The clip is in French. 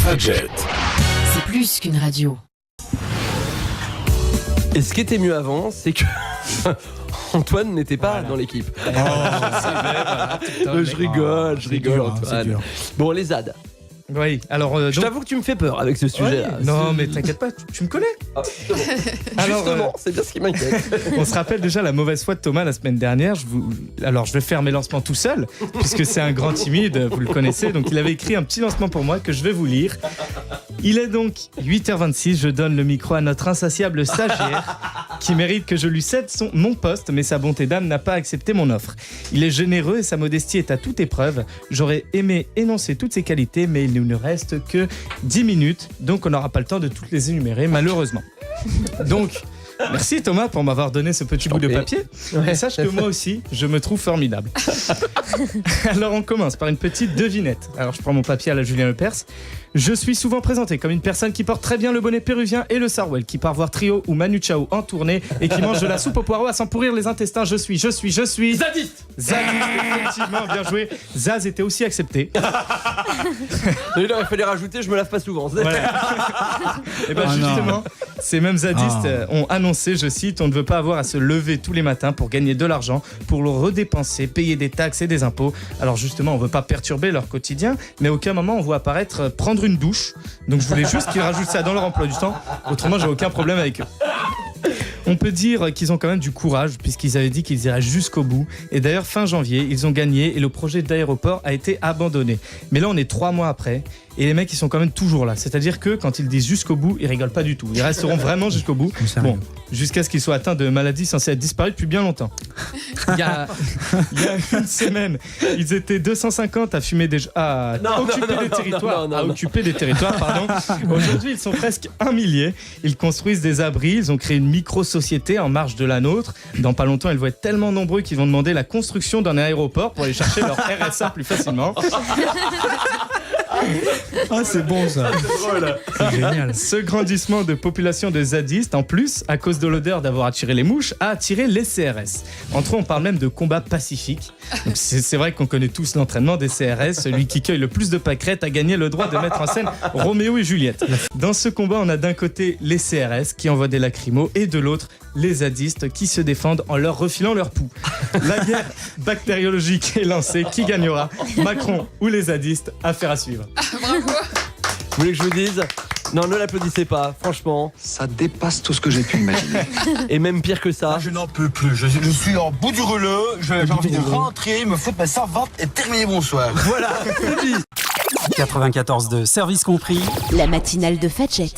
Fadjet. C'est plus qu'une radio. Et ce qui était mieux avant, c'est que Antoine n'était pas dans l'équipe. Je rigole, Antoine. Bon, les ZAD. Oui, alors Je t'avoue que tu me fais peur avec ce sujet-là. Non, mais t'inquiète pas, tu me connais. Justement, c'est bien ce qui m'inquiète. On se rappelle déjà la mauvaise foi de Thomas la semaine dernière. Alors, je vais faire mes lancements tout seul, puisque c'est un grand timide, vous le connaissez. Donc, il avait écrit un petit lancement pour moi que je vais vous lire. Il est donc 8h26, je donne le micro à notre insatiable stagiaire qui mérite que je lui cède mon poste, mais sa bonté d'âme n'a pas accepté mon offre. Il est généreux et sa modestie est à toute épreuve. J'aurais aimé énoncer toutes ses qualités, mais il ne nous reste que 10 minutes, donc on n'aura pas le temps de toutes les énumérer, malheureusement. Donc, merci Thomas pour m'avoir donné ce petit bout de papier. Et sache que moi aussi, je me trouve formidable. Alors on commence par une petite devinette. Alors je prends mon papier à la Julien Lepers. Je suis souvent présenté comme une personne qui porte très bien le bonnet péruvien et le sarouel, qui part voir Trio ou Manu Chao en tournée et qui mange de la soupe au poireau à s'en pourrir les intestins. Je suis Zadiste. Effectivement, bien joué. Zaz était aussi accepté. Il aurait fallu rajouter, je me lave pas souvent. Et bien justement, ces mêmes zadistes ont annoncé, je cite, on ne veut pas avoir à se lever tous les matins pour gagner de l'argent, pour le redépenser, payer des taxes et des impôts. Alors justement, on veut pas perturber leur quotidien, mais à aucun moment on voit apparaître prendre une douche. Donc je voulais juste qu'ils rajoutent ça dans leur emploi du temps. Autrement, j'ai aucun problème avec eux. On peut dire qu'ils ont quand même du courage puisqu'ils avaient dit qu'ils iraient jusqu'au bout. Et d'ailleurs, fin janvier, ils ont gagné et le projet d'aéroport a été abandonné. Mais là, on est 3 mois après et les mecs, ils sont quand même toujours là. C'est-à-dire que quand ils disent jusqu'au bout, ils rigolent pas du tout. Ils resteront vraiment jusqu'au bout. Bon, jusqu'à ce qu'ils soient atteints de maladies censées être disparues depuis bien longtemps. Il y a une semaine, ils étaient 250 à fumer occuper des territoires. Aujourd'hui, ils sont presque 1 millier. Ils construisent des abris. Ils ont créé une micro-société en marge de la nôtre. Dans pas longtemps, ils vont être tellement nombreux qu'ils vont demander la construction d'un aéroport pour aller chercher leur RSA plus facilement. Ah, c'est bon ça. C'est génial. Ce grandissement de population de zadistes, en plus, à cause de l'odeur d'avoir attiré les mouches, a attiré les CRS. Entre eux, on parle même de combat pacifique. Donc, c'est vrai qu'on connaît tous l'entraînement des CRS. Celui qui cueille le plus de pâquerettes a gagné le droit de mettre en scène Roméo et Juliette. Dans ce combat, on a d'un côté les CRS qui envoient des lacrymos et de l'autre, les zadistes qui se défendent en leur refilant leur pouls. La guerre bactériologique est lancée. Qui gagnera, Macron ou les zadistes? Affaire à suivre. Bravo. Vous voulez que je vous dise? Non, ne l'applaudissez pas, franchement. Ça dépasse tout ce que j'ai pu imaginer. Et même pire que ça. Je n'en peux plus, je suis en bout du rouleau, j'ai envie de rentrer, me foutre ma servante et terminer mon soir. Voilà, c'est dit. 94.2, service compris. La matinale de Fadjet.